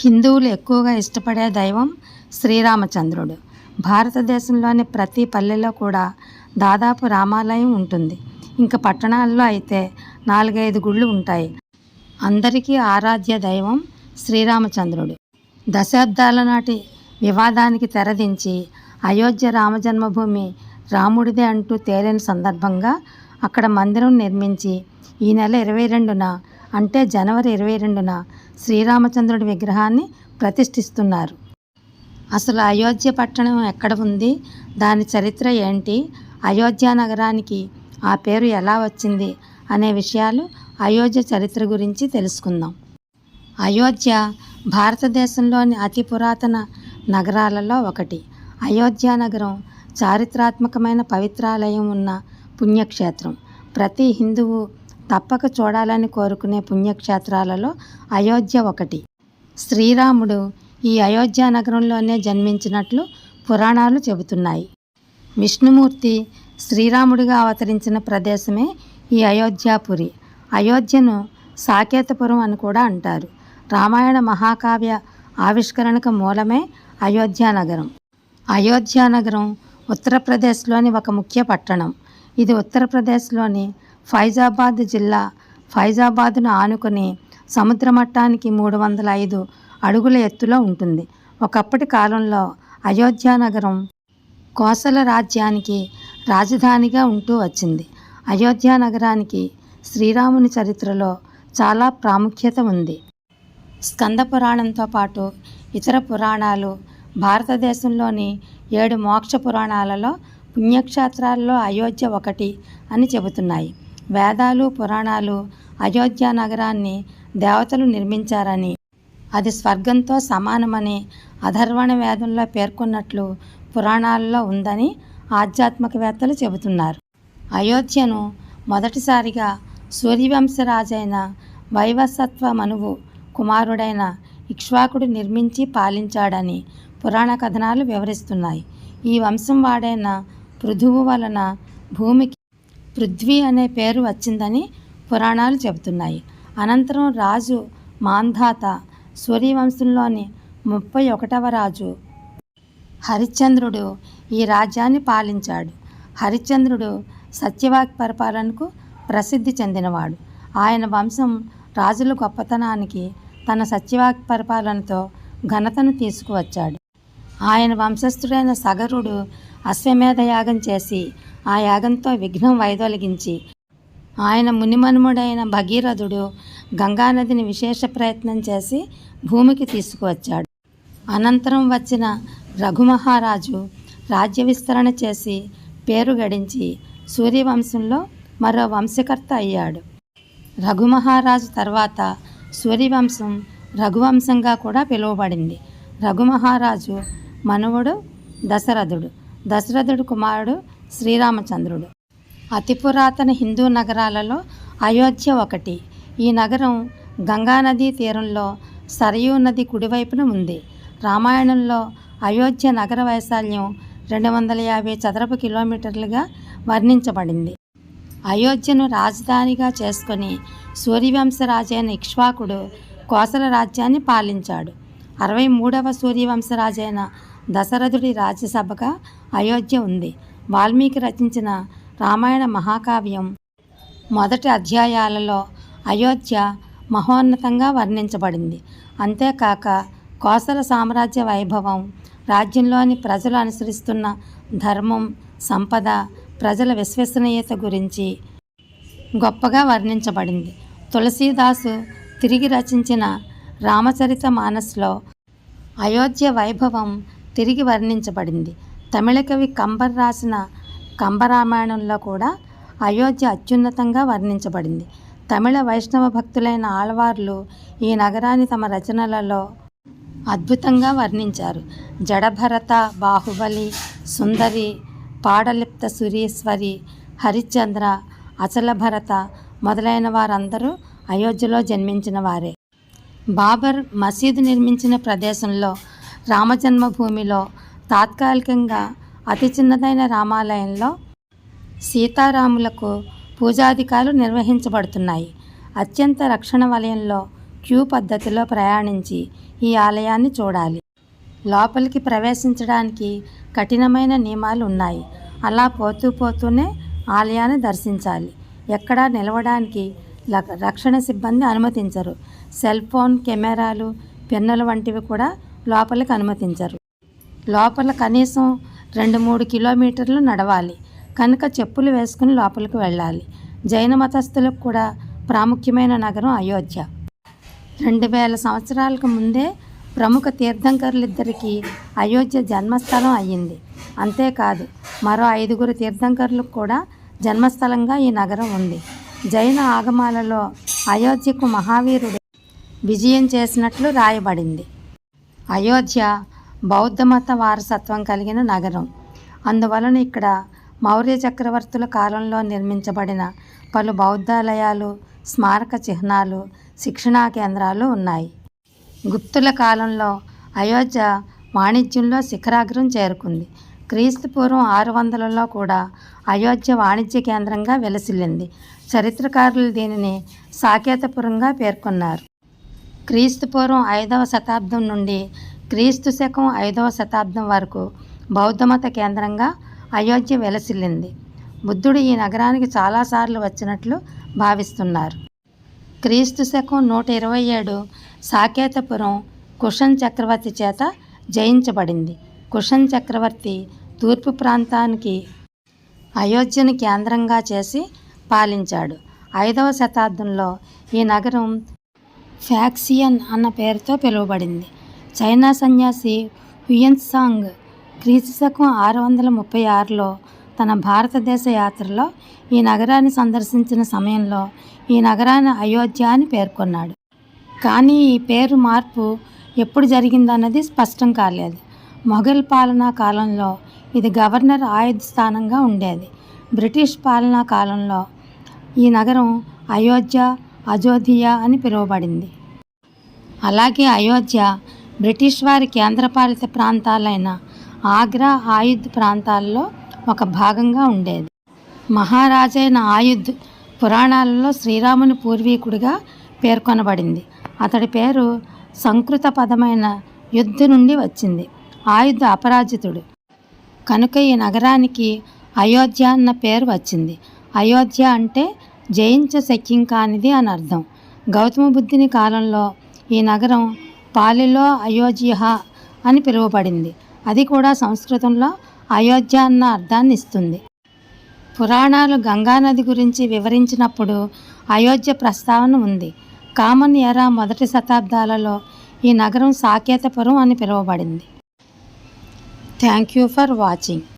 హిందువులు ఎక్కువగా ఇష్టపడే దైవం శ్రీరామచంద్రుడు. భారతదేశంలోని ప్రతి పల్లెలో కూడా దాదాపు రామాలయం ఉంటుంది. ఇంకా పట్టణాల్లో అయితే 4-5 గుళ్ళు ఉంటాయి. అందరికీ ఆరాధ్య దైవం శ్రీరామచంద్రుడు. దశాబ్దాల నాటి వివాదానికి తెరదించి అయోధ్య రామజన్మభూమి రాముడిదే అంటూ తేలిన సందర్భంగా అక్కడ మందిరం నిర్మించి ఈ నెల 22న అంటే జనవరి 22న శ్రీరామచంద్రుడి విగ్రహాన్ని ప్రతిష్ఠిస్తున్నారు. అసలు అయోధ్య పట్టణం ఎక్కడ ఉంది, దాని చరిత్ర ఏంటి, అయోధ్య నగరానికి ఆ పేరు ఎలా వచ్చింది అనే విషయాలు అయోధ్య చరిత్ర గురించి తెలుసుకుందాం. అయోధ్య భారతదేశంలోని అతి పురాతన నగరాలలో ఒకటి. అయోధ్య నగరం చారిత్రాత్మకమైన పవిత్రాలయం ఉన్న పుణ్యక్షేత్రం. ప్రతి హిందువు తప్పక చూడాలని కోరుకునే పుణ్యక్షేత్రాలలో అయోధ్య ఒకటి. శ్రీరాముడు ఈ అయోధ్య నగరంలోనే జన్మించినట్లు పురాణాలు చెబుతున్నాయి. విష్ణుమూర్తి శ్రీరాముడిగా అవతరించిన ప్రదేశమే ఈ అయోధ్యాపురి. అయోధ్యను సాకేతపురం అని కూడా అంటారు. రామాయణ మహాకావ్య ఆవిష్కరణకు మూలమే అయోధ్య నగరం. అయోధ్య నగరం ఉత్తరప్రదేశ్లోని ఒక ముఖ్య పట్టణం. ఇది ఉత్తరప్రదేశ్లోని ఫైజాబాద్ జిల్లా. ఫైజాబాద్ను ఆనుకుని సముద్ర మట్టానికి 305 అడుగుల ఎత్తులో ఉంటుంది. ఒకప్పటి కాలంలో అయోధ్య నగరం కోసల రాజ్యానికి రాజధానిగా ఉంటూ వచ్చింది. అయోధ్య నగరానికి శ్రీరాముని చరిత్రలో చాలా ప్రాముఖ్యత ఉంది. స్కంద పురాణంతో పాటు ఇతర పురాణాలు భారతదేశంలోని 7 మోక్ష పురాణాలలో పుణ్యక్షేత్రాల్లో అయోధ్య ఒకటి అని చెబుతున్నాయి. వేదాలు పురాణాలు అయోధ్య నగరాన్ని దేవతలు నిర్మించారని, అది స్వర్గంతో సమానమని అథర్వణ వేదంలో పేర్కొన్నట్లు పురాణాలలో ఉందని ఆధ్యాత్మికవేత్తలు చెబుతున్నారు. అయోధ్యను మొదటిసారిగా సూర్యవంశరాజైన వైవస్వత మనువు కుమారుడైన ఇక్ష్వాకుడు నిర్మించి పాలించాడని పురాణ కథనాలు వివరిస్తున్నాయి. ఈ వంశం వాడైన పృథువు వలన భూమికి పృథ్వీ అనే పేరు వచ్చిందని పురాణాలు చెబుతున్నాయి. అనంతరం రాజు మాంధాత సూర్యవంశంలోని 31వ రాజు హరిశ్చంద్రుడు ఈ రాజ్యాన్ని పాలించాడు. హరిశ్చంద్రుడు సత్యవాక్ పరిపాలనకు ప్రసిద్ధి చెందినవాడు. ఆయన వంశం రాజుల గొప్పతనానికి తన సత్యవాక్ పరిపాలనతో ఘనతను తీసుకువచ్చాడు. ఆయన వంశస్థుడైన సగరుడు అశ్వమేధ యాగం చేసి ఆ యాగంతో విఘ్నం వైదొలగించి, ఆయన మునిమనుముడైన భగీరథుడు గంగానదిని విశేష ప్రయత్నం చేసి భూమికి తీసుకువచ్చాడు. అనంతరం వచ్చిన రఘుమహారాజు రాజ్య విస్తరణ చేసి పేరు గడించి సూర్యవంశంలో మరో వంశకర్త అయ్యాడు. రఘుమహారాజు తర్వాత సూర్యవంశం రఘువంశంగా కూడా పిలువబడింది. రఘుమహారాజు మనువుడు దశరథుడు. దశరథుడు కుమారుడు శ్రీరామచంద్రుడు. అతి పురాతన హిందూ నగరాలలో అయోధ్య ఒకటి. ఈ నగరం గంగానదీ తీరంలో సరయూ నది కుడివైపున ఉంది. రామాయణంలో అయోధ్య నగర వైశాల్యం 250 చదరపు కిలోమీటర్లుగా వర్ణించబడింది. అయోధ్యను రాజధానిగా చేసుకొని సూర్యవంశరాజైన ఇక్ష్వాకుడు కోసల రాజ్యాన్ని పాలించాడు. 63వ సూర్యవంశరాజైన దశరథుడి రాజ్యసభగా అయోధ్య ఉంది. వాల్మీకి రచించిన రామాయణ మహాకావ్యం మొదటి అధ్యాయాలలో అయోధ్య మహోన్నతంగా వర్ణించబడింది. అంతేకాక కోసల సామ్రాజ్య వైభవం, రాజ్యంలోని ప్రజలు అనుసరిస్తున్న ధర్మం, సంపద, ప్రజల విశ్వసనీయత గురించి గొప్పగా వర్ణించబడింది. తులసీదాసు తిరిగి రచించిన రామచరిత మానస్లో అయోధ్య వైభవం తిరిగి వర్ణించబడింది. తమిళ కవి కంబర్ రాసిన కంబరామాయణంలో కూడా అయోధ్య అత్యున్నతంగా వర్ణించబడింది. తమిళ వైష్ణవ భక్తులైన ఆళ్వార్లు ఈ నగరాన్ని తమ రచనలలో అద్భుతంగా వర్ణించారు. జడభరత, బాహుబలి, సుందరి, పాడలిప్త సురీశ్వరి, హరిశ్చంద్ర, అచల భరత మొదలైన వారందరూ అయోధ్యలో జన్మించిన వారే. బాబర్ మసీదు నిర్మించిన ప్రదేశంలో రామజన్మభూమిలో తాత్కాలికంగా అతి చిన్నదైన రామాలయంలో సీతారాములకు పూజాధికాలు నిర్వహించబడుతున్నాయి. అత్యంత రక్షణ వలయంలో క్యూ పద్ధతిలో ప్రయాణించి ఈ ఆలయాన్ని చూడాలి. లోపలికి ప్రవేశించడానికి కఠినమైన నియమాలు ఉన్నాయి. అలా పోతూనే ఆలయాన్ని దర్శించాలి. ఎక్కడా నిలవడానికి రక్షణ సిబ్బంది అనుమతించరు. సెల్ ఫోన్, కెమెరాలు, పెన్నుల వంటివి కూడా లోపలికి అనుమతించరు. లోపల కనీసం 2-3 కిలోమీటర్లు నడవాలి కనుక చెప్పులు వేసుకుని లోపలికి వెళ్ళాలి. జైన మతస్థులకు కూడా ప్రాముఖ్యమైన నగరం అయోధ్య. 2000 సంవత్సరాలకు ముందే ప్రముఖ తీర్థంకరులిద్దరికీ అయోధ్య జన్మస్థలం అయ్యింది. అంతేకాదు మరో 5గురు తీర్థంకరులకు కూడా జన్మస్థలంగా ఈ నగరం ఉంది. జైన ఆగమాలలో అయోధ్యకు మహావీరుడు విజయం చేసినట్లు రాయబడింది. అయోధ్య బౌద్ధ మత వారసత్వం కలిగిన నగరం. అందువలన ఇక్కడ మౌర్య చక్రవర్తుల కాలంలో నిర్మించబడిన పలు బౌద్ధాలయాలు, స్మారక చిహ్నాలు, శిక్షణా కేంద్రాలు ఉన్నాయి. గుప్తుల కాలంలో అయోధ్య వాణిజ్యంలో శిఖరాగ్రం చేరుకుంది. క్రీస్తుపూర్వం 600లలో కూడా అయోధ్య వాణిజ్య కేంద్రంగా వెలసిల్లింది. చరిత్రకారులు దీనిని సాకేతపురంగా పేర్కొన్నారు. క్రీస్తుపూర్వం 5వ శతాబ్దం నుండి క్రీస్తు శకం 5వ శతాబ్దం వరకు బౌద్ధమత కేంద్రంగా అయోధ్య వెలసిల్లింది. బుద్ధుడు ఈ నగరానికి చాలాసార్లు వచ్చినట్లు భావిస్తున్నారు. క్రీస్తు శకం 127 సాకేతపురం కుషన్ చక్రవర్తి చేత జయించబడింది. కుషన్ చక్రవర్తి తూర్పు ప్రాంతానికి అయోధ్యను కేంద్రంగా చేసి పాలించాడు. 5వ శతాబ్దంలో ఈ నగరం ఫ్యాక్సియన్ అన్న పేరుతో పిలువబడింది. చైనా సన్యాసి హ్యుయన్సాంగ్ క్రీస్తు శకం 636లో తన భారతదేశ యాత్రలో ఈ నగరాన్ని సందర్శించిన సమయంలో ఈ నగరాన్ని అయోధ్య అని పేర్కొన్నాడు. కానీ ఈ పేరు మార్పు ఎప్పుడు జరిగిందన్నది స్పష్టం కాలేదు. మొఘల్ పాలనా కాలంలో ఇది గవర్నర్ ఆయుధ స్థానంగా ఉండేది. బ్రిటిష్ పాలనా కాలంలో ఈ నగరం అయోధ్య, అజోధియా అని పిలువబడింది. అలాగే అయోధ్య బ్రిటిష్ వారి కేంద్రపాలిత ప్రాంతాలైన ఆగ్రా, ఆయుధ్ ప్రాంతాల్లో ఒక భాగంగా ఉండేది. మహారాజైన ఆయుధ్ పురాణాలలో శ్రీరాముని పూర్వీకుడిగా పేర్కొనబడింది. అతడి పేరు సంస్కృత పదమైన యుద్ధ నుండి వచ్చింది. ఆయుధ్ అపరాజితుడు కనుక ఈ నగరానికి అయోధ్య అన్న పేరు వచ్చింది. అయోధ్య అంటే జయించ శక్యం కానిది అని అర్థం. గౌతమ బుద్ధుని కాలంలో ఈ నగరం పాలిలో అయోధ్య అని పిలువబడింది. అది కూడా సంస్కృతంలో అయోధ్య అన్న అర్థాన్ని ఇస్తుంది. పురాణాలు గంగానది గురించి వివరించినప్పుడు అయోధ్య ప్రస్తావన ఉంది. కామన్ ఎరా మొదటి శతాబ్దాలలో ఈ నగరం సాకేతపురం అని పిలువబడింది. Thank you for watching.